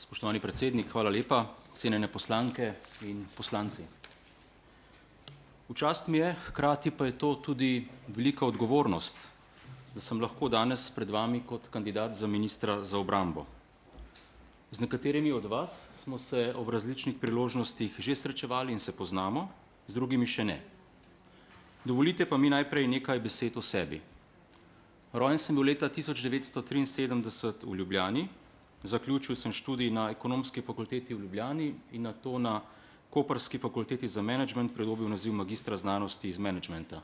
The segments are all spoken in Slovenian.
Spoštovani predsednik, hvala lepa. Cenjene poslanke in poslanci. V čast mi je, hkrati pa je to tudi velika odgovornost, da sem lahko danes pred vami kot kandidat za ministra za obrambo. Z nekaterimi od vas smo se ob različnih priložnostih že srečevali in se poznamo, z drugimi še ne. Dovolite pa mi najprej nekaj besed o sebi. Rojen sem bil leta 1973 v Ljubljani, zaključil sem študij na Ekonomski fakulteti v Ljubljani in nato na Koprski fakulteti za menedžment pridobil naziv magistra znanosti iz menedžmenta.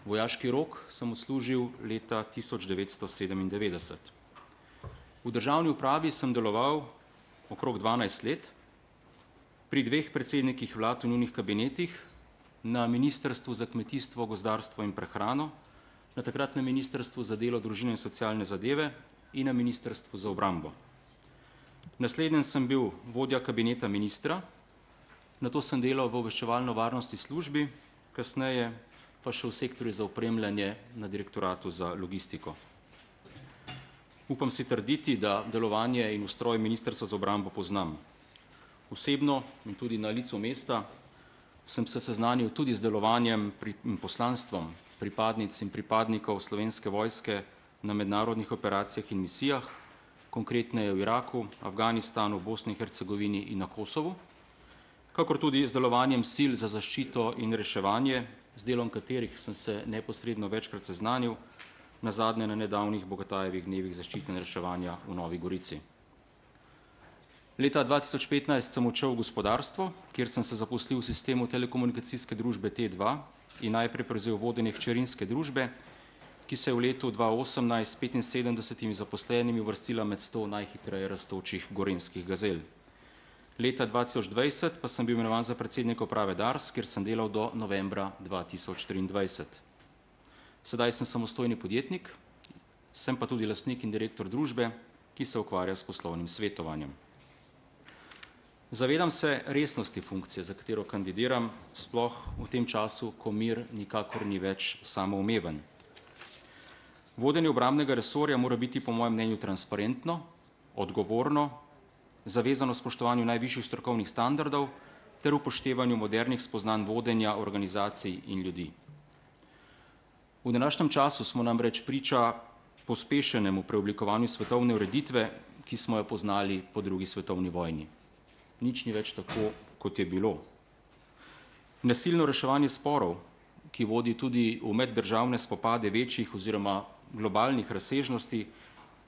Vojaški rok sem odslužil leta 1997. V državni upravi sem deloval okrog 12 let, pri dveh predsednikih vlad v njunih kabinetih, na Ministrstvu za kmetijstvo, gozdarstvo in prehrano, na takratnem Ministrstvu za delo, družino in socialne zadeve in na Ministrstvu za obrambo. Naslednjem sem bil vodja kabineta ministra, nato sem delal v obveščevalno-varnostni službi, kasneje pa še v sektorju za opremljanje na direktoratu za logistiko. Upam si trditi, da delovanje in ustroj Ministrstva za obrambo poznam. Osebno in tudi na licu mesta sem se seznanil tudi z delovanjem in poslanstvom pripadnic in pripadnikov Slovenske vojske na mednarodnih operacijah in misijah, konkretneje v Iraku, Afganistanu, Bosni in Hercegovini in na Kosovu, kakor tudi z delovanjem sil za zaščito in reševanje, z delom katerih sem se neposredno večkrat seznanil, nazadnje na nedavnih Bogatajevih dnevih zaščite in reševanja v Novi Gorici. Leta 2015 sem odšel v gospodarstvo, kjer sem se zaposlil v sistemu telekomunikacijske družbe T2 in najprej prevzel vodenje hčerinske družbe, ki se je v letu 2018 s 75 zaposlenimi uvrstila med 100 najhitreje rastočih gorenjskih gazel. Leta 2020 pa sem bil imenovan za predsednika uprave Dars, kjer sem delal do novembra 2023. Sedaj sem samostojni podjetnik, sem pa tudi lastnik in direktor družbe, ki se ukvarja s poslovnim svetovanjem. Zavedam se resnosti funkcije, za katero kandidiram, sploh v tem času, ko mir nikakor ni več samoumeven. Vodenje obrambnega resorja mora biti po mojem mnenju transparentno, odgovorno, zavezano spoštovanju najvišjih strokovnih standardov ter upoštevanju modernih spoznanj vodenja organizacij in ljudi. V današnjem času smo namreč priča pospešenemu preoblikovanju svetovne ureditve, ki smo jo poznali po drugi svetovni vojni. Nič ni več tako, kot je bilo. Nasilno reševanje sporov, ki vodi tudi v meddržavne spopade večjih oziroma globalnih razsežnosti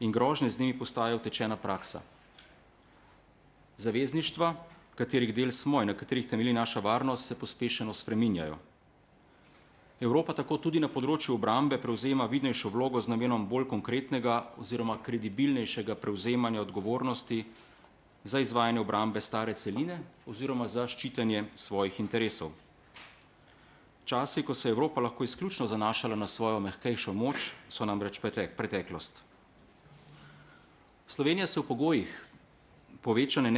in grožnje z njimi postaja utečena praksa. Zavezništva, katerih del smo in na katerih temelji naša varnost, se pospešeno spreminjajo. Evropa tako tudi na področju obrambe prevzema vidnejšo vlogo z namenom bolj konkretnega oziroma kredibilnejšega prevzemanja odgovornosti za izvajanje obrambe stare celine oziroma za ščitenje svojih interesov. Časi, ko se je Evropa lahko izključno zanašala na svojo mehkejšo moč, so namreč preteklost. Slovenija se v pogojih povečane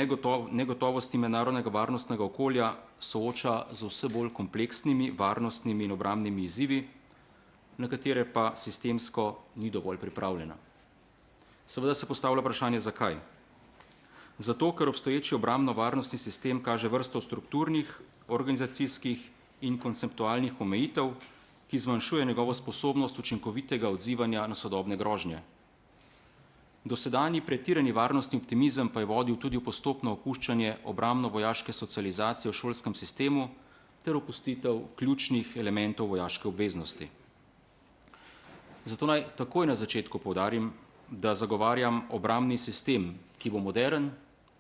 negotovosti mednarodnega varnostnega okolja sooča z vse bolj kompleksnimi varnostnimi in obrambnimi izzivi, na katere pa sistemsko ni dovolj pripravljena. Seveda se postavlja vprašanje, zakaj? Zato, ker obstoječi obrambno-varnostni sistem kaže vrsto strukturnih, organizacijskih in konceptualnih omejitev, ki zmanjšuje njegovo sposobnost učinkovitega odzivanja na sodobne grožnje. Dosedanji pretirani varnostni optimizem pa je vodil tudi v postopno opuščanje obrambno-vojaške socializacije v šolskem sistemu ter opustitev ključnih elementov vojaške obveznosti. Zato naj takoj na začetku poudarim, da zagovarjam obrambni sistem, ki bo moderen,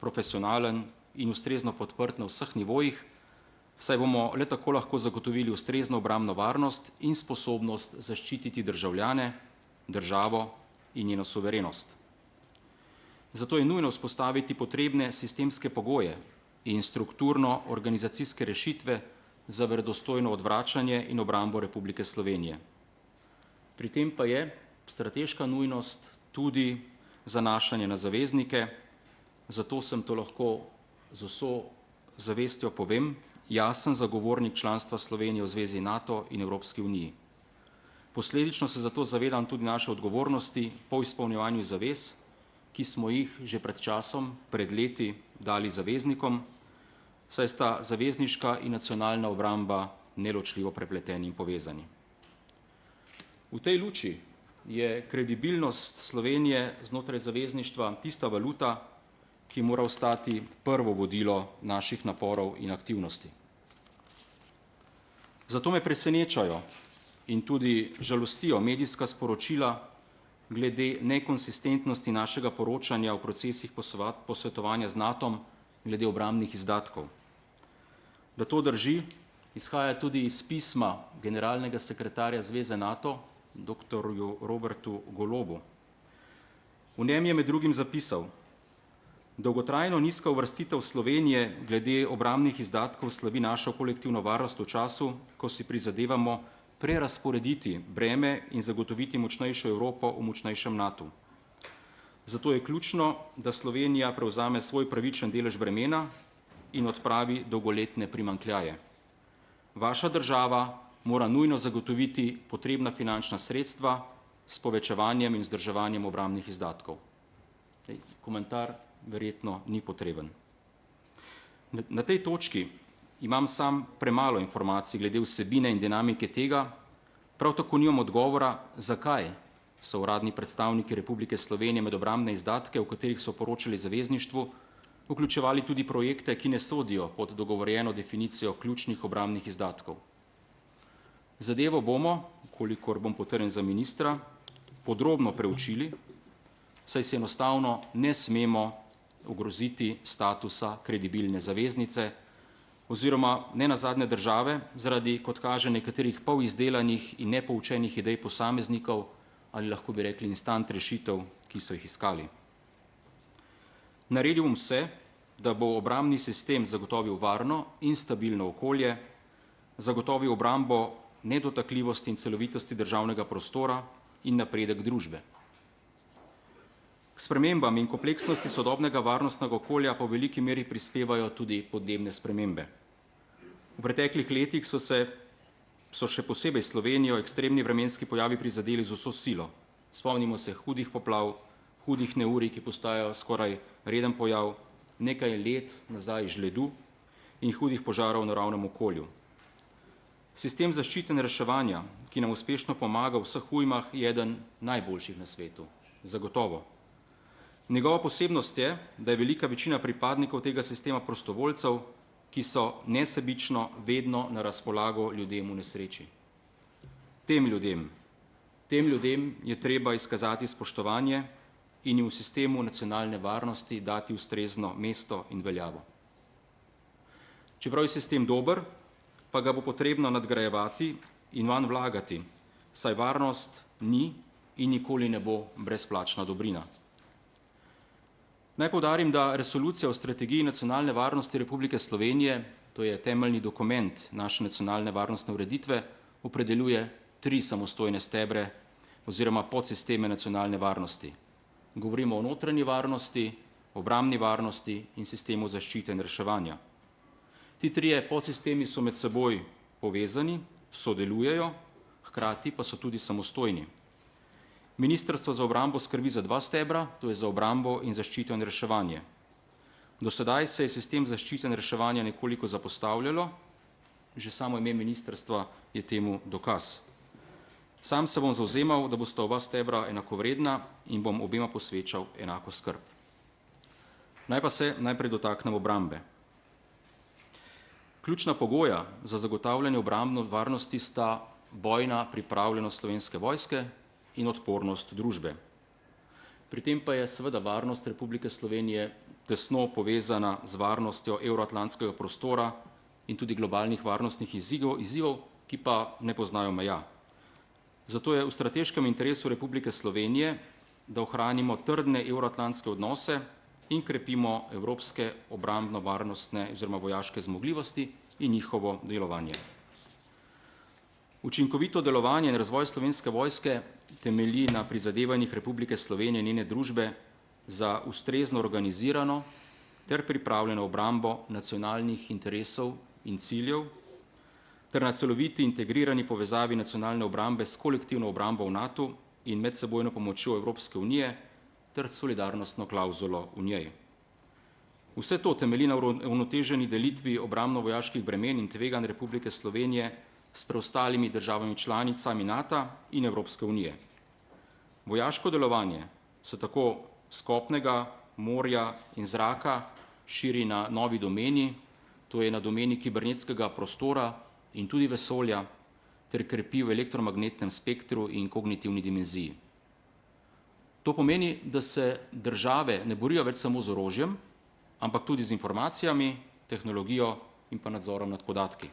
profesionalen in ustrezno podprt na vseh nivojih, saj bomo le tako lahko zagotovili ustrezno obrambno varnost in sposobnost zaščititi državljane, državo in njeno suverenost. Zato je nujno vzpostaviti potrebne sistemske pogoje in strukturno organizacijske rešitve za verodostojno odvračanje in obrambo Republike Slovenije. Pri tem pa je strateška nujnost tudi zanašanje na zaveznike, zato sem to lahko z vso zavestjo povem, jasen zagovornik članstva Slovenije v Zvezi NATO in Evropski uniji. Posledično se zato zavedam tudi naše odgovornosti po izpolnjevanju zavez ki smo jih že pred časom, pred leti, dali zaveznikom, saj sta zavezniška in nacionalna obramba neločljivo prepleteni in povezani. V tej luči je kredibilnost Slovenije znotraj zavezništva tista valuta, ki mora ostati prvo vodilo naših naporov in aktivnosti. Zato me presenečajo in tudi žalostijo medijska sporočila glede nekonsistentnosti našega poročanja o procesih posvetovanja z NATO-om glede obrambnih izdatkov. Da to drži, izhaja tudi iz pisma generalnega sekretarja Zveze NATO, dr. Robertu Golobu. V njem je med drugim zapisal: dolgotrajno nizka uvrstitev Slovenije glede obrambnih izdatkov slabi našo kolektivno varnost v času, ko si prizadevamo prerazporediti breme in zagotoviti močnejšo Evropo v močnejšem NATO. Zato je ključno, da Slovenija prevzame svoj pravičen delež bremena in odpravi dolgoletne primanjkljaje. Vaša država mora nujno zagotoviti potrebna finančna sredstva s povečevanjem in vzdrževanjem obrambnih izdatkov. Komentar verjetno ni potreben. Na tej točki imam sam premalo informacij glede vsebine in dinamike tega, prav tako nimam odgovora, zakaj so uradni predstavniki Republike Slovenije med obrambne izdatke, v katerih so poročali zavezništvu, vključevali tudi projekte, ki ne sodijo pod dogovorjeno definicijo ključnih obrambnih izdatkov. Zadevo bomo, kolikor bom potrjen za ministra, podrobno preučili, saj se enostavno ne smemo ogroziti statusa kredibilne zaveznice oziroma nenazadnje države zaradi, kot kaže, nekaterih polizdelanih in nepoučenih idej posameznikov ali lahko bi rekli instant rešitev, ki so jih iskali. Naredil bom vse, da bo obrambni sistem zagotovil varno in stabilno okolje, zagotovil obrambo nedotakljivosti in celovitosti državnega prostora in napredek družbe. K spremembam in kompleksnosti sodobnega varnostnega okolja pa v veliki meri prispevajo tudi podnebne spremembe. V preteklih letih so še posebej Slovenijo ekstremni vremenski pojavi prizadeli z vso silo. Spomnimo se hudih poplav, hudih neurij, ki postajajo skoraj reden pojav, nekaj let nazaj žledu in hudih požarov v naravnem okolju. Sistem zaščite in reševanja, ki nam uspešno pomaga v vseh ujmah, je eden najboljših na svetu, zagotovo. Njegova posebnost je, da je velika večina pripadnikov tega sistema prostovoljcev, ki so nesebično vedno na razpolago ljudem v nesreči. Tem ljudem je treba izkazati spoštovanje in jim v sistemu nacionalne varnosti dati ustrezno mesto in veljavo. Čeprav je sistem dober, pa ga bo potrebno nadgrajevati in vanj vlagati, saj varnost ni in nikoli ne bo brezplačna dobrina. Naj poudarim, da resolucija o strategiji nacionalne varnosti Republike Slovenije, to je temeljni dokument naše nacionalne varnostne ureditve, opredeljuje 3 samostojne stebre oziroma podsisteme nacionalne varnosti. Govorimo o notranji varnosti, obrambni varnosti in sistemu zaščite in reševanja. Ti 3 podsistemi so med seboj povezani, sodelujejo, hkrati pa so tudi samostojni. Ministrstvo za obrambo skrbi za 2 stebra, to je za obrambo in zaščito in reševanje. Do sedaj se je sistem zaščite in reševanja nekoliko zapostavljalo, že samo ime ministrstva je temu dokaz. Sam se bom zavzemal, da bosta oba stebra enakovredna in bom obema posvečal enako skrb. Naj pa se najprej dotaknem obrambe. Ključna pogoja za zagotavljanje obrambne varnosti sta bojna pripravljenost Slovenske vojske in odpornost družbe. Pri tem pa je seveda varnost Republike Slovenije tesno povezana z varnostjo evroatlantskega prostora in tudi globalnih varnostnih izzivov, ki pa ne poznajo meja. Zato je v strateškem interesu Republike Slovenije, da ohranimo trdne evroatlantske odnose in krepimo evropske obrambno-varnostne oziroma vojaške zmogljivosti in njihovo delovanje. Učinkovito delovanje in razvoj Slovenske vojske temelji na prizadevanjih Republike Slovenije in njene družbe za ustrezno organizirano ter pripravljeno obrambo nacionalnih interesov in ciljev ter na celoviti integrirani povezavi nacionalne obrambe s kolektivno obrambo v NATO in medsebojno pomočjo Evropske unije ter solidarnostno klavzulo v njej. Vse to temelji na uravnoteženi delitvi obrambno-vojaških bremen in tveganj Republike Slovenije s preostalimi državami članicami NATO in Evropske unije. Vojaško delovanje se tako s kopnega, morja in zraka širi na novi domeni, to je na domeni kibernetskega prostora in tudi vesolja, ter krepi v elektromagnetnem spektru in kognitivni dimenziji. To pomeni, da se države ne borijo več samo z orožjem, ampak tudi z informacijami, tehnologijo in pa nadzorom nad podatki.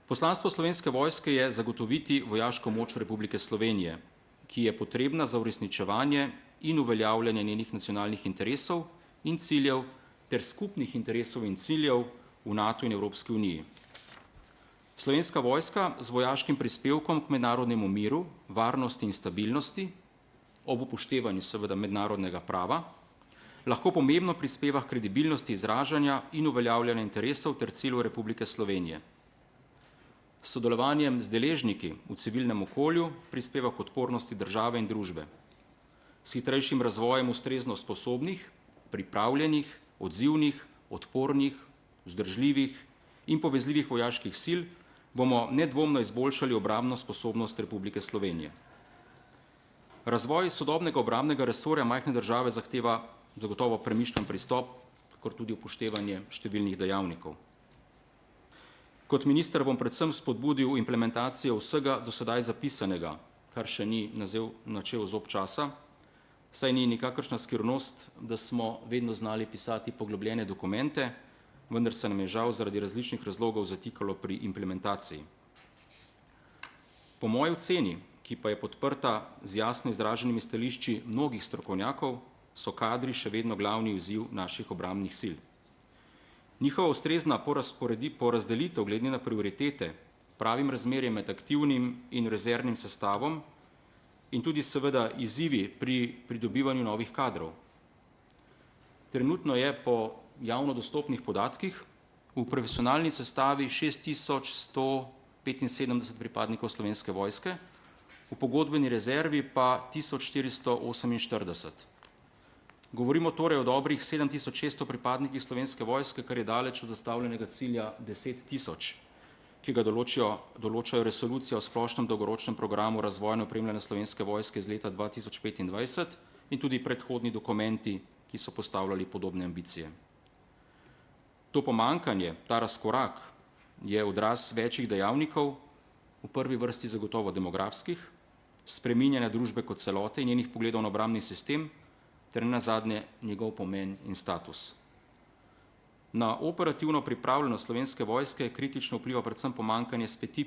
Poslanstvo Slovenske vojske je zagotoviti vojaško moč Republike Slovenije, ki je potrebna za uresničevanje in uveljavljanje njenih nacionalnih interesov in ciljev ter skupnih interesov in ciljev v NATO in Evropski uniji. Slovenska vojska z vojaškim prispevkom k mednarodnemu miru, varnosti in stabilnosti, ob upoštevanju seveda mednarodnega prava, lahko pomembno prispeva k kredibilnosti izražanja in uveljavljanja interesov ter ciljev Republike Slovenije. S sodelovanjem z deležniki v civilnem okolju prispeva k odpornosti države in družbe. S hitrejšim razvojem ustrezno sposobnih, pripravljenih, odzivnih, odpornih, vzdržljivih in povezljivih vojaških sil bomo nedvomno izboljšali obrambno sposobnost Republike Slovenije. Razvoj sodobnega obrambnega resorja majhne države zahteva zagotovo premišljen pristop, kot tudi upoštevanje številnih dejavnikov. Kot minister bom predvsem spodbudil implementacijo vsega do sedaj zapisanega, kar še ni načel zob časa, saj ni nikakršna skrivnost, da smo vedno znali pisati poglobljene dokumente, vendar se nam je žal zaradi različnih razlogov zatikalo pri implementaciji. Po moji oceni, ki pa je podprta z jasno izraženimi stališči mnogih strokovnjakov, so kadri še vedno glavni izziv naših obrambnih sil. Njihova ustrezna porazdelitev glede na prioritete, pravim razmerjem med aktivnim in rezervnim sestavom in tudi seveda izzivi pri pridobivanju novih kadrov. Trenutno je po javno dostopnih podatkih v profesionalni sestavi 6175 pripadnikov Slovenske vojske, v pogodbeni rezervi pa 1448. Govorimo torej o dobrih 7600 pripadnikih Slovenske vojske, kar je daleč od zastavljenega cilja 10 000, ki ga določajo resolucija o splošnem dolgoročnem programu razvojno opremljene Slovenske vojske iz leta 2025 in tudi predhodni dokumenti, ki so postavljali podobne ambicije. To pomanjkanje, ta razkorak je odraz večjih dejavnikov, v prvi vrsti zagotovo demografskih, spreminjanja družbe kot celote in njenih pogledov na obrambni sistem, ter nazadnje njegov pomen in status. Na operativno pripravljenost Slovenske vojske kritično vpliva predvsem pomanjkanje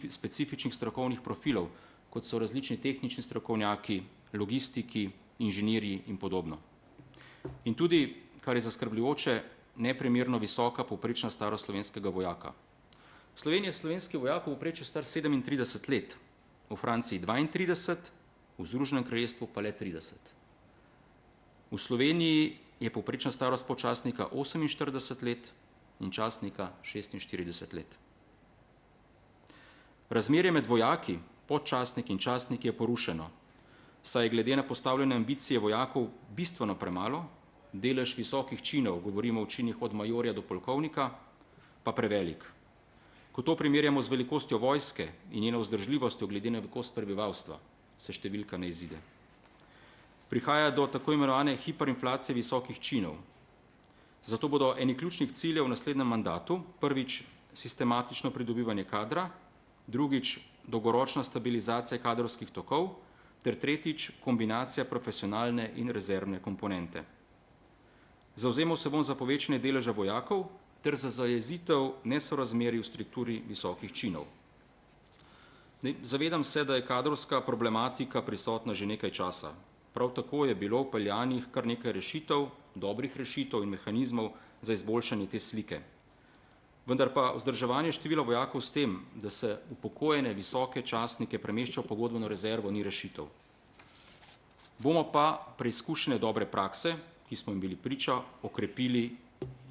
specifičnih strokovnih profilov, kot so različni tehnični strokovnjaki, logistiki, inženirji in podobno. In tudi, kar je zaskrbljujoče, neprimerno visoka povprečna starost slovenskega vojaka. V Sloveniji je slovenski vojak v povprečju star 37 let, v Franciji 32, v Združenem kraljestvu pa le 30. V Sloveniji je povprečna starost podčastnika 48 let in častnika 46 let. Razmerje med vojaki, podčastniki in častniki je porušeno, saj je glede na postavljene ambicije vojakov bistveno premalo, delež visokih činov, govorimo o činih od majorja do polkovnika, pa prevelik. Ko to primerjamo z velikostjo vojske in njeno vzdržljivostjo glede na velikost prebivalstva, se številka ne izide. Prihaja do tako imenovane hiperinflacije visokih činov. Zato bodo eni ključnih ciljev v naslednjem mandatu prvič sistematično pridobivanje kadra, drugič dolgoročna stabilizacija kadrovskih tokov ter tretjič kombinacija profesionalne in rezervne komponente. Zavzemal se bom za povečanje deleža vojakov ter za zajezitev nesorazmerij v strukturi visokih činov. Zavedam se, da je kadrovska problematika prisotna že nekaj časa. Prav tako je bilo vpeljanih kar nekaj rešitev, dobrih rešitev in mehanizmov za izboljšanje te slike. Vendar pa vzdrževanje števila vojakov s tem, da se upokojene visoke častnike premešča v pogodbeno rezervo, ni rešitev. Bomo pa preizkušene dobre prakse, ki smo jim bili priča, okrepili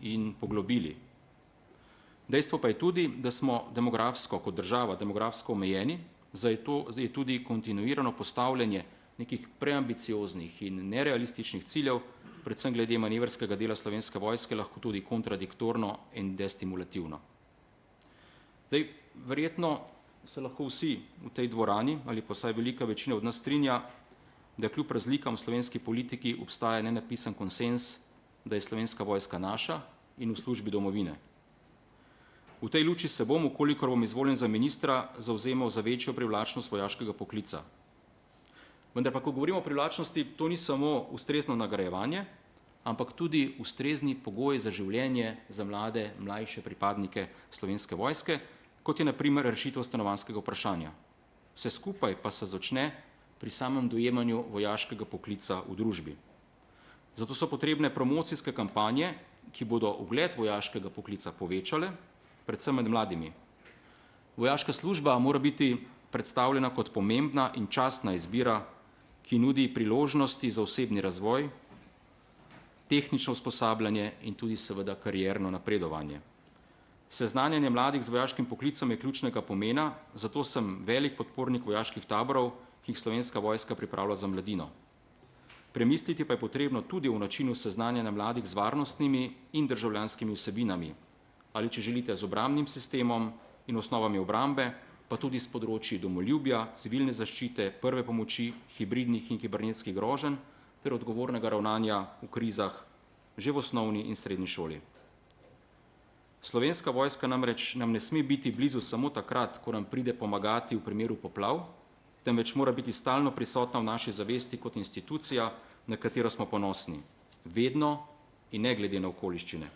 in poglobili. Dejstvo pa je tudi, da smo demografsko, kot država, demografsko omejeni, zato je tudi kontinuirano postavljanje nekih preambicioznih in nerealističnih ciljev, predvsem glede manevrskega dela Slovenske vojske, lahko tudi kontradiktorno in destimulativno. Zdaj, verjetno se lahko vsi v tej dvorani ali pa vsaj velika večina od nas strinja, da kljub razlikam v slovenski politiki obstaja nenapisan konsens, da je Slovenska vojska naša in v službi domovine. V tej luči se bom, kolikor bom izvoljen za ministra, zavzemal za večjo privlačnost vojaškega poklica. Vendar pa, ko govorimo o privlačnosti, to ni samo ustrezno nagrajevanje, ampak tudi ustrezni pogoji za življenje za mlade, mlajše pripadnike Slovenske vojske, kot je na primer rešitev stanovanjskega vprašanja. Vse skupaj pa se začne pri samem dojemanju vojaškega poklica v družbi. Zato so potrebne promocijske kampanje, ki bodo ugled vojaškega poklica povečale, predvsem med mladimi. Vojaška služba mora biti predstavljena kot pomembna in častna izbira, ki nudi priložnosti za osebni razvoj, tehnično usposabljanje in tudi seveda karierno napredovanje. Seznanjanje mladih z vojaškim poklicem je ključnega pomena, zato sem velik podpornik vojaških taborov, ki jih Slovenska vojska pripravlja za mladino. Premisliti pa je potrebno tudi o načinu seznanjanja mladih z varnostnimi in državljanskimi vsebinami, ali če želite z obrambnim sistemom in osnovami obrambe, pa tudi s področji domoljubja, civilne zaščite, prve pomoči, hibridnih in kibernetskih groženj ter odgovornega ravnanja v krizah že v osnovni in srednji šoli. Slovenska vojska namreč nam ne sme biti blizu samo takrat, ko nam pride pomagati v primeru poplav, temveč mora biti stalno prisotna v naši zavesti kot institucija, na katero smo ponosni, vedno in ne glede na okoliščine.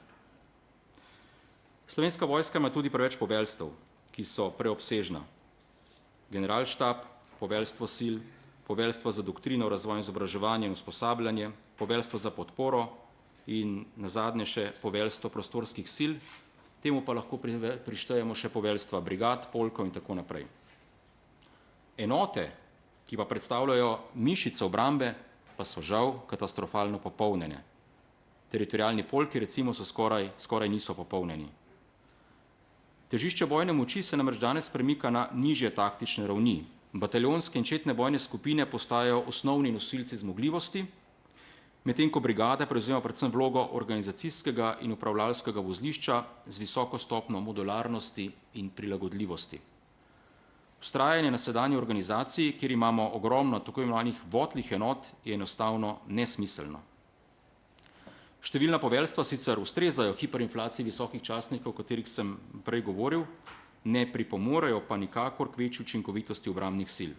Slovenska vojska ima tudi preveč poveljstev, ki so preobsežna. Generalštab, poveljstvo sil, poveljstvo za doktrino, razvoj in izobraževanje in usposabljanje, poveljstvo za podporo in nazadnje še poveljstvo prostorskih sil, temu pa lahko prištejemo še poveljstva brigad, polkov in tako naprej. Enote, ki pa predstavljajo mišico obrambe, pa so žal katastrofalno popolnjene. Teritorialni polki recimo so skoraj niso popolnjeni. Težišče bojne moči se namreč danes premika na nižje taktične ravni. Bataljonske in četne bojne skupine postajajo osnovni nosilci zmogljivosti, medtem ko brigada prevzema predvsem vlogo organizacijskega in upravljalskega vozlišča z visoko stopnjo modularnosti in prilagodljivosti. Vztrajanje na sedanji organizaciji, kjer imamo ogromno tako imenovanih votlih enot, je enostavno nesmiselno. Številna poveljstva sicer ustrezajo hiperinflaciji visokih častnikov, o katerih sem prej govoril, ne pripomorejo pa nikakor k večji učinkovitosti obrambnih sil.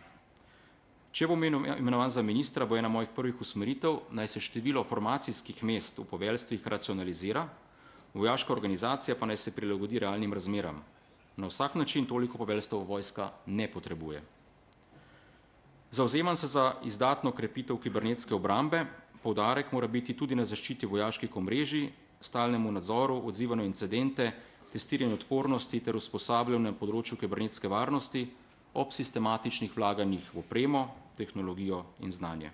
Če bom imenovan za ministra, bo ena mojih prvih usmeritev, naj se število formacijskih mest v poveljstvih racionalizira, vojaška organizacija pa naj se prilagodi realnim razmeram. Na vsak način toliko poveljstev vojska ne potrebuje. Zavzemam se za izdatno krepitev kibernetske obrambe, poudarek mora biti tudi na zaščiti vojaških omrežij, stalnemu nadzoru, odzivanju incidente, testiranju odpornosti ter usposabljanju na področju kibernetske varnosti ob sistematičnih vlaganjih v opremo, tehnologijo in znanje.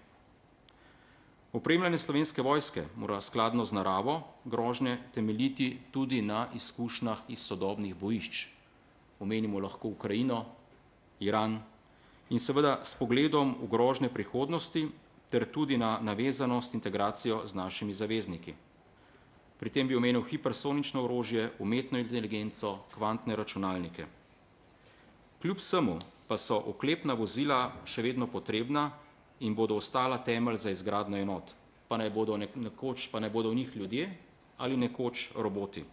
Opremljanje Slovenske vojske mora skladno z naravo grožnje temeljiti tudi na izkušnjah iz sodobnih bojišč. Omenimo lahko Ukrajino, Iran in seveda s pogledom v grožnje prihodnosti ter tudi na navezanost integracijo z našimi zavezniki. Pri tem bi omenil hipersonično orožje, umetno inteligenco, kvantne računalnike. Kljub vsemu pa so oklepna vozila še vedno potrebna in bodo ostala temelj za izgradnjo enot, pa naj bodo v njih ljudje ali nekoč roboti.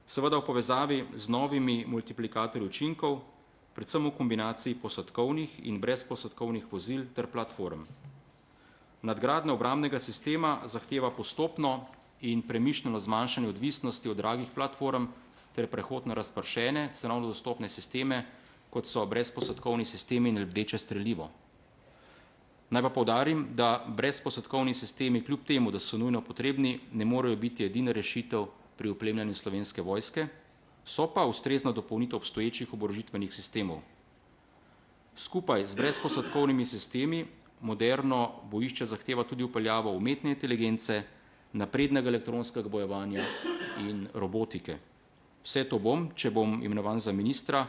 Seveda v povezavi z novimi multiplikatorji učinkov, predvsem v kombinaciji posadkovnih in brezposadkovnih vozil ter platform. Nadgradnja obrambnega sistema zahteva postopno in premišljeno zmanjšanje odvisnosti od dragih platform ter prehod na razpršene, cenovno dostopne sisteme, kot so brezposadkovni sistemi in lebdeče strelivo. Naj pa poudarim, da brezposadkovni sistemi kljub temu, da so nujno potrebni, ne morejo biti edina rešitev pri opremljanju Slovenske vojske, so pa ustrezna dopolnitev obstoječih oborožitvenih sistemov. Skupaj z brezposadkovnimi sistemi moderno bojišče zahteva tudi vpeljavo umetne inteligence, naprednega elektronskega bojevanja in robotike. Vse to bom, če bom imenovan za ministra,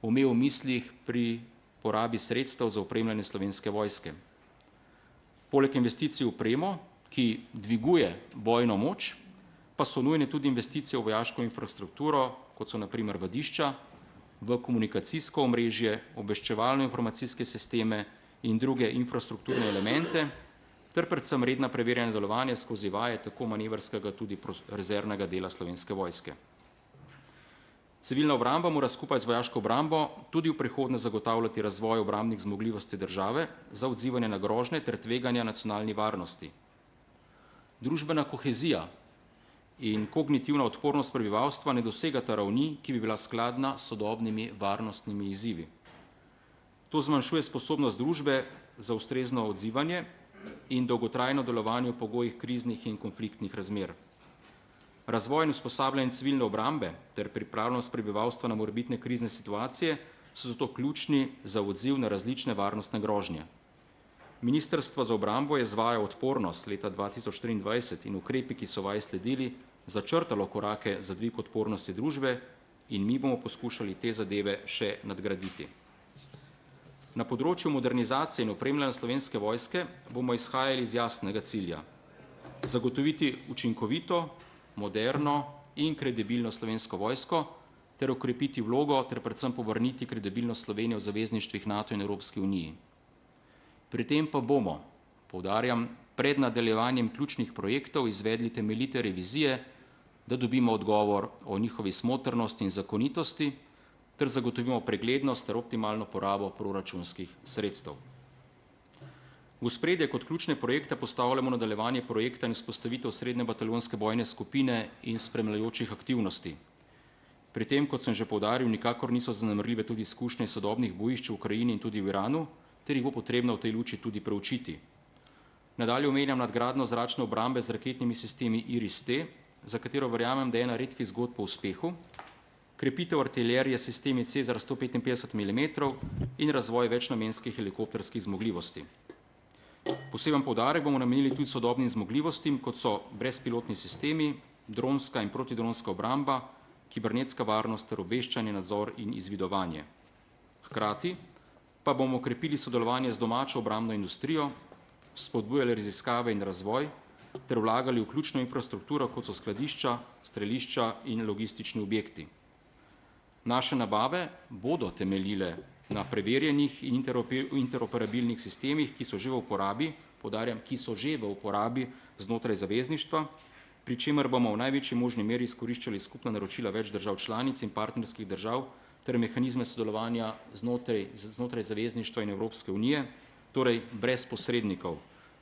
imel v mislih pri porabi sredstev za opremljanje Slovenske vojske. Poleg investicij v opremo, ki dviguje bojno moč, pa so nujne tudi investicije v vojaško infrastrukturo, kot so na primer vadišča, v komunikacijsko omrežje, obveščevalno-informacijske sisteme in druge infrastrukturne elemente, ter predvsem redna preverjanja delovanja skozi vaje tako manevrskega tudi rezervnega dela Slovenske vojske. Civilna obramba mora skupaj z vojaško obrambo tudi v prihodnje zagotavljati razvoj obrambnih zmogljivosti države za odzivanje na grožnje ter tveganja nacionalni varnosti. Družbena kohezija in kognitivna odpornost prebivalstva ne dosegata ravni, ki bi bila skladna s sodobnimi varnostnimi izzivi. To zmanjšuje sposobnost družbe za ustrezno odzivanje in dolgotrajno delovanje v pogojih kriznih in konfliktnih razmer. Razvoj in usposabljanje civilne obrambe ter pripravljenost prebivalstva na morebitne krizne situacije so zato ključni za odziv na različne varnostne grožnje. Ministrstvo za obrambo je izvaja odpornost leta 2023 in ukrepi, ki so vaji sledili, začrtalo korake za dvig odpornosti družbe in mi bomo poskušali te zadeve še nadgraditi. Na področju modernizacije in opremljanja Slovenske vojske bomo izhajali iz jasnega cilja. Zagotoviti učinkovito, moderno in kredibilno Slovensko vojsko ter okrepiti vlogo ter predvsem povrniti kredibilnost Slovenije v zavezništvih NATO in Evropski uniji. Pri tem pa bomo, poudarjam, pred nadaljevanjem ključnih projektov izvedli temeljite revizije, da dobimo odgovor o njihovi smotrnosti in zakonitosti ter zagotovimo preglednost ter optimalno porabo proračunskih sredstev. V ospredje kot ključne projekte postavljamo nadaljevanje projekta in vzpostavitev srednje bataljonske bojne skupine in spremljajočih aktivnosti. Pri tem, kot sem že poudaril, nikakor niso zanemarljive tudi izkušnje sodobnih bojišč v Ukrajini in tudi v Iranu, ter jih bo potrebno v tej luči tudi preučiti. Nadalje omenjam nadgradnjo zračne obrambe z raketnimi sistemi IRIS-T, za katero verjamem, da je ena redkih zgodb po uspehu, krepitev artilerije s sistemi Cezar 155 mm in razvoj večnamenskih helikopterskih zmogljivosti. Poseben poudarek bomo namenili tudi sodobnim zmogljivostim, kot so brezpilotni sistemi, dronska in protidronska obramba, kibernetska varnost ter obveščanje, nadzor in izvidovanje. Hkrati pa bomo okrepili sodelovanje z domačo obrambno industrijo, spodbujali raziskave in razvoj ter vlagali v ključno infrastrukturo, kot so skladišča, strelišča in logistični objekti. Naše nabave bodo temeljile na preverjenih in interoperabilnih sistemih, ki so že v uporabi, poudarjam, ki so že v uporabi znotraj zavezništva, pri čemer bomo v največji možni meri izkoriščali skupna naročila več držav članic in partnerskih držav ter mehanizme sodelovanja znotraj zavezništva in Evropske unije, torej brez posrednikov.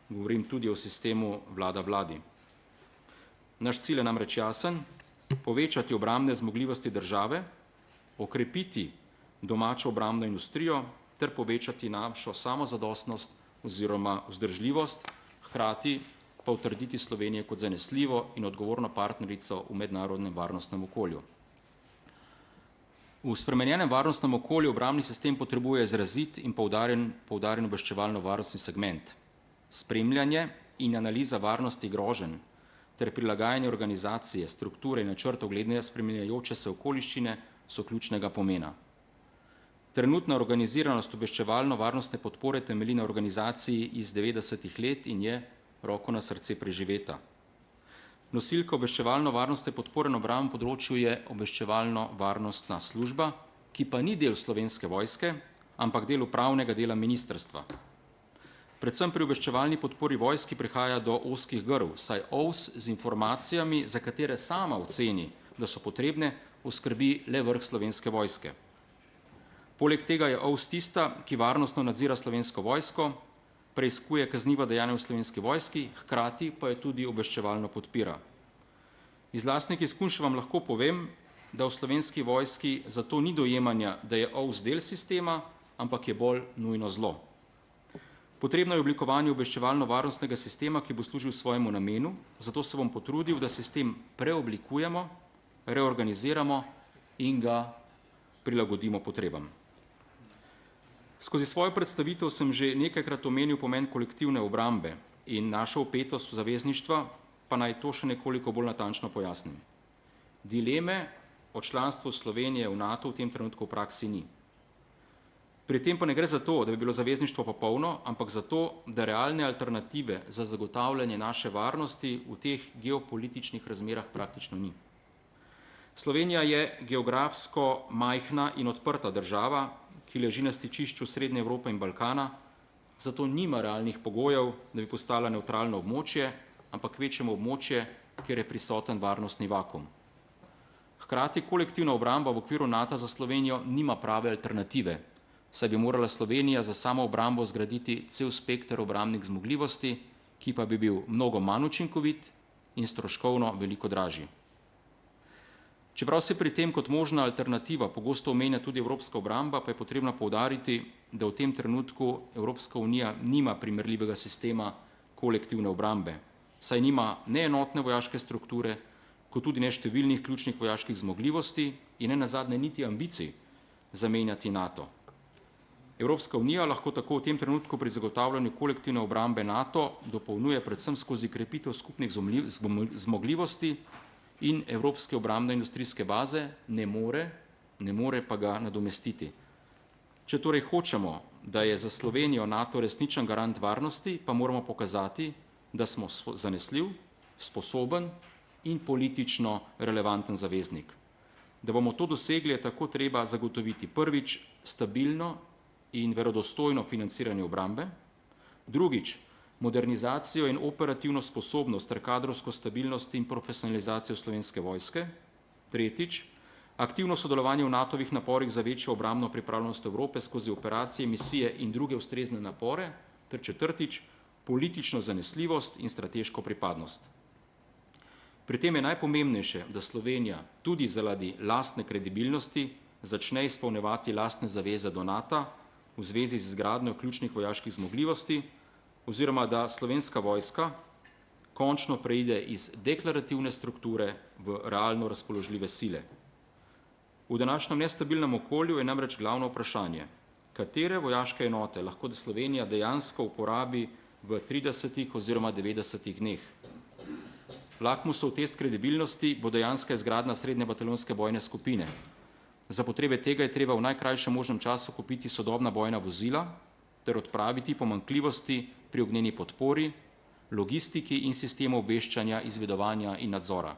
Govorim tudi o sistemu vlada-vladi. Naš cilj je namreč jasen, povečati obrambne zmogljivosti države, okrepiti domačo obrambno industrijo ter povečati našo samozadostnost oziroma vzdržljivost, hkrati pa utrditi Slovenijo kot zanesljivo in odgovorno partnerico v mednarodnem varnostnem okolju. V spremenjenem varnostnem okolju obrambni sistem potrebuje izrazit in poudarjen obveščevalno-varnostni segment. Spremljanje in analiza varnosti groženj ter prilagajanje organizacije, strukture in načrtov glede na spreminjajoče se okoliščine so ključnega pomena. Trenutna organiziranost obveščevalno-varnostne podpore temelji na organizaciji iz 90-ih let in je, roko na srce, preživeta. Nosilka obveščevalno-varnostne podpore na obrambnem področju je obveščevalno-varnostna služba, ki pa ni del Slovenske vojske, ampak del upravnega dela ministrstva. Predvsem pri obveščevalni podpori vojski prihaja do ozkih grl, saj OVS z informacijami, za katere sama oceni, da so potrebne, oskrbi le vrh Slovenske vojske. Poleg tega je OVS tista, ki varnostno nadzira Slovensko vojsko, preiskuje kazniva dejanja v Slovenski vojski, hkrati pa je tudi obveščevalno podpira. Iz lastnih izkušenj vam lahko povem, da v Slovenski vojski zato ni dojemanja, da je OVS del sistema, ampak je bolj nujno zlo. Potrebno je oblikovanje obveščevalno-varnostnega sistema, ki bo služil svojemu namenu, zato se bom potrudil, da sistem preoblikujemo, reorganiziramo in ga prilagodimo potrebam. Skozi svojo predstavitev sem že nekajkrat omenil pomen kolektivne obrambe in našo vpetost v zavezništva, pa naj to še nekoliko bolj natančno pojasnim. Dileme o članstvu Slovenije v NATO v tem trenutku v praksi ni. Pri tem pa ne gre za to, da bi bilo zavezništvo popolno, ampak za to, da realne alternative za zagotavljanje naše varnosti v teh geopolitičnih razmerah praktično ni. Slovenija je geografsko majhna in odprta država, ki leži na stičišču Srednje Evrope in Balkana, zato nima realnih pogojev, da bi postala nevtralno območje, ampak kvečjemu območje, kjer je prisoten varnostni vakuum. Hkrati kolektivna obramba v okviru NATO za Slovenijo nima prave alternative, saj bi morala Slovenija za samo obrambo zgraditi cel spekter obrambnih zmogljivosti, ki pa bi bil mnogo manj učinkovit in stroškovno veliko dražji. Čeprav se pri tem kot možna alternativa pogosto omenja tudi evropska obramba, pa je potrebno poudariti, da v tem trenutku Evropska unija nima primerljivega sistema kolektivne obrambe, saj nima ne enotne vojaške strukture, kot tudi ne številnih ključnih vojaških zmogljivosti in ne nazadnje niti ambicij zamenjati NATO. Evropska unija lahko tako v tem trenutku pri zagotavljanju kolektivne obrambe NATO dopolnjuje predvsem skozi krepitev skupnih zmogljivosti in evropske obrambne industrijske baze, ne more pa ga nadomestiti. Če torej hočemo, da je za Slovenijo NATO resničen garant varnosti, pa moramo pokazati, da smo zanesljiv, sposoben in politično relevanten zaveznik. Da bomo to dosegli, je tako treba zagotoviti prvič stabilno in verodostojno financiranje obrambe, drugič modernizacijo in operativno sposobnost ter kadrovsko stabilnost in profesionalizacijo Slovenske vojske, tretjič aktivno sodelovanje v NATO-vih naporih za večjo obrambno pripravljenost Evrope skozi operacije, misije in druge ustrezne napore, ter četrtič politično zanesljivost in strateško pripadnost. Pri tem je najpomembnejše, da Slovenija tudi zaradi lastne kredibilnosti začne izpolnjevati lastne zaveze do NATO v zvezi z izgradnjo ključnih vojaških zmogljivosti, oziroma da Slovenska vojska končno preide iz deklarativne strukture v realno razpoložljive sile. V današnjem nestabilnem okolju je namreč glavno vprašanje, katere vojaške enote lahko Slovenija dejansko uporabi v 30 oziroma 90 dneh. Lakmusov test kredibilnosti bo dejanska izgradnja srednje bataljonske bojne skupine. Za potrebe tega je treba v najkrajšem možnem času kupiti sodobna bojna vozila ter odpraviti pomanjkljivosti pri ognjeni podpori, logistiki in sistemu obveščanja, izvedovanja in nadzora.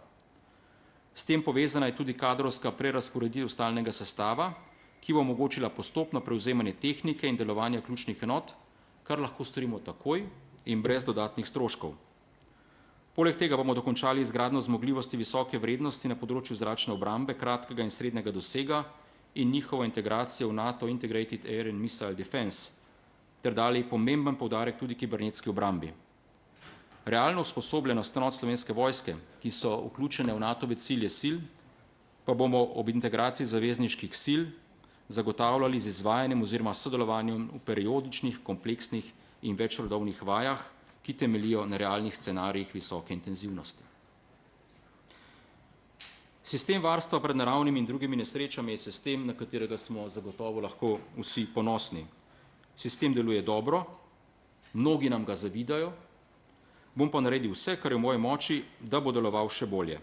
S tem povezana je tudi kadrovska prerazporeditev stalnega sestava, ki bo omogočila postopno prevzemanje tehnike in delovanja ključnih enot, kar lahko storimo takoj in brez dodatnih stroškov. Poleg tega bomo dokončali izgradnjo zmogljivosti visoke vrednosti na področju zračne obrambe, kratkega in srednjega dosega in njihovo integracijo v NATO Integrated Air and Missile Defense, ter dali pomemben poudarek tudi kibernetski obrambi. Realno usposobljenost enot Slovenske vojske, ki so vključene v NATO-ve cilje sil, pa bomo ob integraciji zavezniških sil zagotavljali z izvajanjem oziroma sodelovanjem v periodičnih, kompleksnih in večrodovnih vajah, ki temeljijo na realnih scenarijih visoke intenzivnosti. Sistem varstva pred naravnimi in drugimi nesrečami je sistem, na katerega smo zagotovo lahko vsi ponosni. Sistem deluje dobro, mnogi nam ga zavidajo, bom pa naredil vse, kar je v moji moči, da bo deloval še bolje.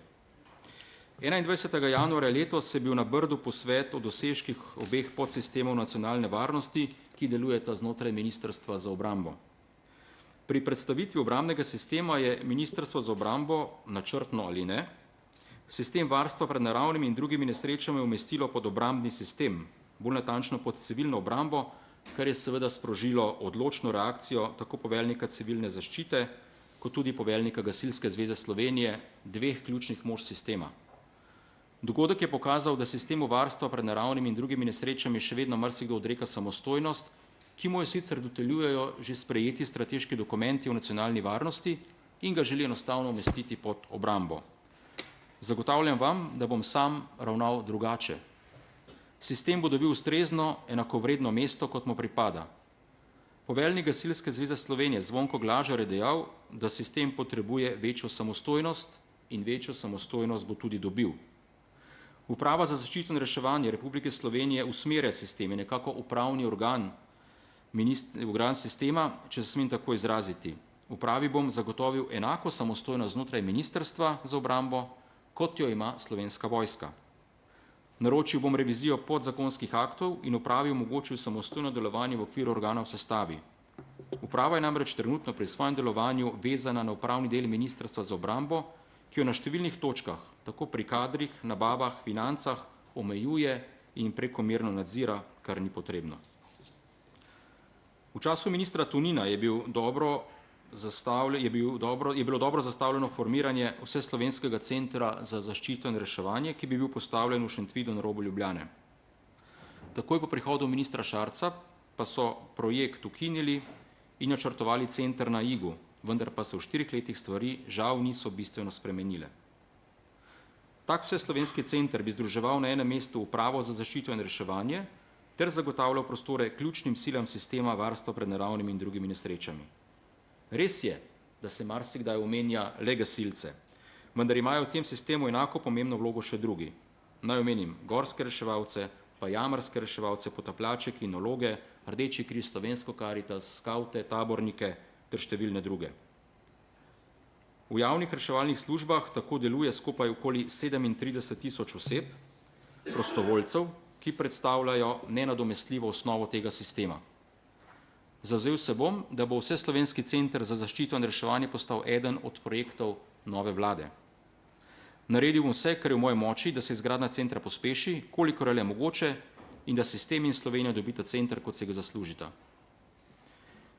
21. januarja letos je bil na Brdu posvet o dosežkih obeh podsistemov nacionalne varnosti, ki delujeta znotraj Ministrstva za obrambo. Pri predstavitvi obrambnega sistema je Ministrstvo za obrambo, načrtno ali ne, sistem varstva pred naravnimi in drugimi nesrečami umestilo pod obrambni sistem, bolj natančno pod civilno obrambo, kar je seveda sprožilo odločno reakcijo tako poveljnika civilne zaščite, kot tudi poveljnika Gasilske zveze Slovenije, dveh ključnih mož sistema. Dogodek je pokazal, da sistemu varstva pred naravnimi in drugimi nesrečami še vedno marsikdo odreka samostojnost, ki mu jo sicer doteljujejo že sprejeti strateški dokumenti o nacionalni varnosti in ga želi enostavno umestiti pod obrambo. Zagotavljam vam, da bom sam ravnal drugače. Sistem bo dobil ustrezno, enakovredno mesto, kot mu pripada. Poveljnik Gasilske zveze Slovenije Zvonko Glažar je dejal, da sistem potrebuje večjo samostojnost in večjo samostojnost bo tudi dobil. Uprava za zaščito in reševanje Republike Slovenije usmerja sistem, je nekako upravni organ sistema, če se smem tako izraziti. Upravi bom zagotovil enako samostojnost znotraj Ministrstva za obrambo, kot jo ima Slovenska vojska. Naročil bom revizijo podzakonskih aktov in upravi omogočil samostojno delovanje v okviru organov v sestavi. Uprava je namreč trenutno pri svojem delovanju vezana na upravni del Ministrstva za obrambo, ki jo na številnih točkah, tako pri kadrih, nabavah, financah, omejuje in prekomerno nadzira, kar ni potrebno. V času ministra Tonina je bilo dobro zastavljeno formiranje Vseslovenskega centra za zaščito in reševanje, ki bi bil postavljen v Šentvidu na robu Ljubljane. Takoj po prihodu ministra Šarca pa so projekt ukinili in načrtovali center na Igu, vendar pa se v 4 letih stvari žal niso bistveno spremenile. Tak vseslovenski center bi združeval na enem mestu upravo za zaščito in reševanje ter zagotavljal prostore ključnim silam sistema varstva pred naravnimi in drugimi nesrečami. Res je, da se marsikdaj omenja le gasilce, vendar imajo v tem sistemu enako pomembno vlogo še drugi. Naj omenim gorske reševalce, pa jamarske reševalce, potapljače, kinologe, Rdeči križ, Slovensko Karitas, skavte, tabornike ter številne druge. V javnih reševalnih službah tako deluje skupaj okoli 37.000 oseb, prostovoljcev, ki predstavljajo nenadomestljivo osnovo tega sistema. Zavzel se bom, da bo Vseslovenski center za zaščito in reševanje postal eden od projektov nove vlade. Naredil bom vse, kar je v moji moči, da se izgradnja centra pospeši, kolikor je le mogoče, in da sistem in Slovenija dobita center, kot se ga zaslužita.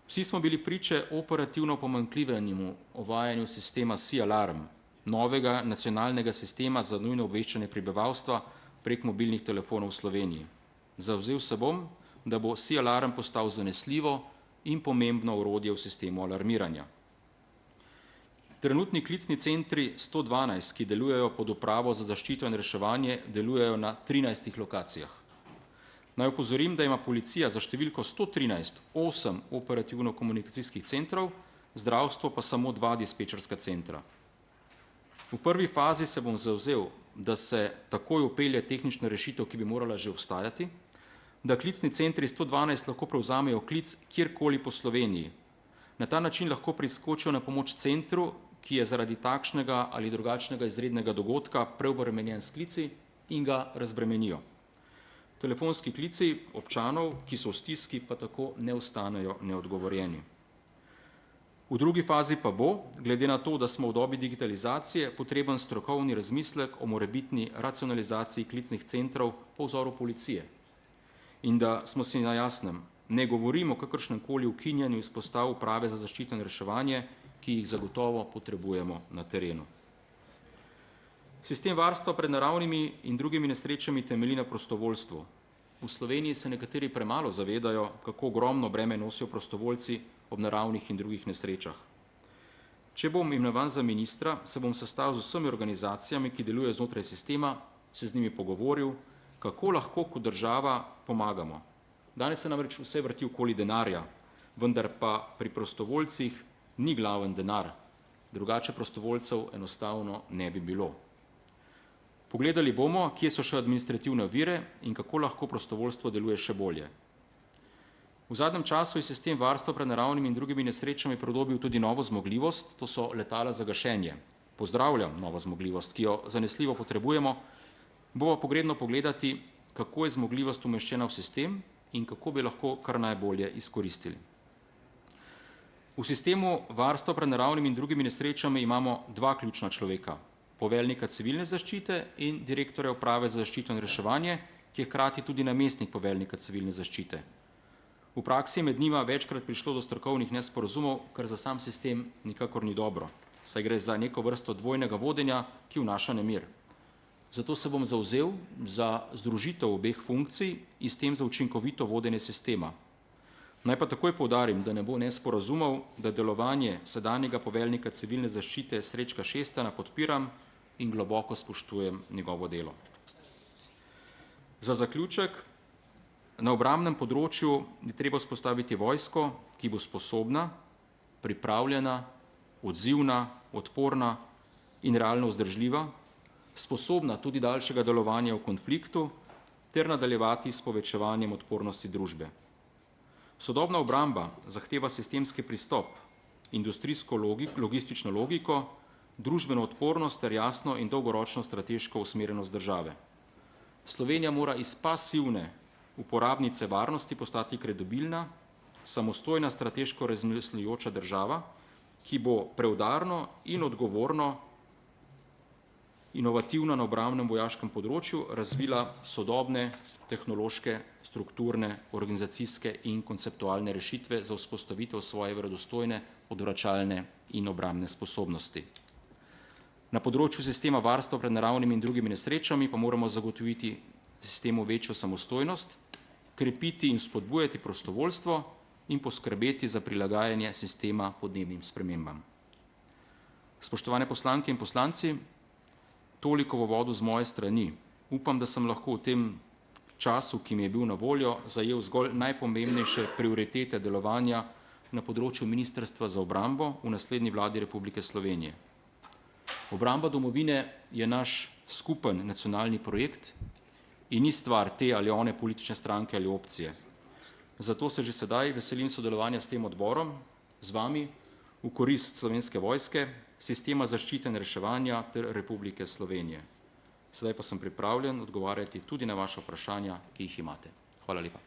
Vsi smo bili priče operativno pomanjkljivemu uvajanju sistema SIAlarm, novega nacionalnega sistema za nujno obveščanje prebivalstva prek mobilnih telefonov v Sloveniji. Zavzel se bom, da bo SIAlarm postal zanesljivo in pomembno orodje v sistemu alarmiranja. Trenutni klicni centri 112, ki delujejo pod upravo za zaščito in reševanje, delujejo na 13 lokacijah. Naj opozorim, da ima policija za številko 113 8 operativno-komunikacijskih centrov, zdravstvo pa samo 2 dispečerska centra. V prvi fazi se bom zavzel, da se takoj upelje tehnična rešitev, ki bi morala že obstajati, da klicni centri 112 lahko prevzamejo klic kjerkoli po Sloveniji. Na ta način lahko priskočijo na pomoč centru, ki je zaradi takšnega ali drugačnega izrednega dogodka preobremenjen s klici in ga razbremenijo. Telefonski klici občanov, ki so v stiski, pa tako ne ostanejo neodgovorjeni. V drugi fazi pa bo, glede na to, da smo v dobi digitalizacije, potreben strokovni razmislek o morebitni racionalizaciji klicnih centrov po vzoru policije. In da smo si na jasnem, ne govorimo o kakršnemkoli ukinjanju izpostav uprave za zaščito in reševanje, ki jih zagotovo potrebujemo na terenu. Sistem varstva pred naravnimi in drugimi nesrečami temelji na prostovoljstvu. V Sloveniji se nekateri premalo zavedajo, kako ogromno breme nosijo prostovoljci ob naravnih in drugih nesrečah. Če bom imenovan za ministra, se bom sestavil z vsemi organizacijami, ki delujejo znotraj sistema, se z njimi pogovoril, kako lahko kot država pomagamo. Danes se namreč vse vrti okoli denarja, vendar pa pri prostovoljcih ni glaven denar, drugače prostovoljcev enostavno ne bi bilo. Pogledali bomo, kje so še administrativne ovire in kako lahko prostovoljstvo deluje še bolje. V zadnjem času je sistem varstva pred naravnimi in drugimi nesrečami pridobil tudi novo zmogljivost, to so letala za gašenje. Pozdravljam novo zmogljivost, ki jo zanesljivo potrebujemo, bo pa pogrebno pogledati, kako je zmogljivost umeščena v sistem in kako bi lahko kar najbolje izkoristili. V sistemu varstva pred naravnimi in drugimi nesrečami imamo 2 ključna človeka, poveljnika civilne zaščite in direktorja uprave za zaščito in reševanje, ki je hkrati tudi namestnik poveljnika civilne zaščite. V praksi je med njima večkrat prišlo do strokovnih nesporazumov, kar za sam sistem nikakor ni dobro, saj gre za neko vrsto dvojnega vodenja, ki vnaša nemir. Zato se bom zavzel za združitev obeh funkcij in s tem za učinkovito vodenje sistema. Naj pa takoj poudarim, da ne bo nesporazumov, da delovanje sedanjega poveljnika civilne zaščite Srečka Šestana podpiram in globoko spoštujem njegovo delo. Za zaključek, na obrambnem področju je treba vzpostaviti vojsko, ki bo sposobna, pripravljena, odzivna, odporna in realno vzdržljiva, sposobna tudi daljšega delovanja v konfliktu ter nadaljevati s povečevanjem odpornosti družbe. Sodobna obramba zahteva sistemski pristop, industrijsko logistično logiko, družbeno odpornost ter jasno in dolgoročno strateško usmerjenost države. Slovenija mora iz pasivne uporabnice varnosti postati kredibilna, samostojna, strateško razmislujoča država, ki bo preudarno in odgovorno, inovativno na obrambnem vojaškem področju razvila sodobne tehnološke, strukturne, organizacijske in konceptualne rešitve za vzpostavitev svoje verodostojne, odvračalne in obrambne sposobnosti. Na področju sistema varstva pred naravnimi in drugimi nesrečami pa moramo zagotoviti sistemu večjo samostojnost, krepiti in spodbujati prostovoljstvo in poskrbeti za prilagajanje sistema podnebnim spremembam. Spoštovane poslanke in poslanci, toliko v uvodu z moje strani. Upam, da sem lahko v tem času, ki mi je bil na voljo, zajel zgolj najpomembnejše prioritete delovanja na področju Ministrstva za obrambo v naslednji vladi Republike Slovenije. Obramba domovine je naš skupen nacionalni projekt in ni stvar te ali one politične stranke ali opcije. Zato se že sedaj veselim sodelovanja s tem odborom, z vami, v korist Slovenske vojske, sistema zaščite in reševanja ter Republike Slovenije. Sedaj pa sem pripravljen odgovarjati tudi na vaša vprašanja, ki jih imate. Hvala lepa.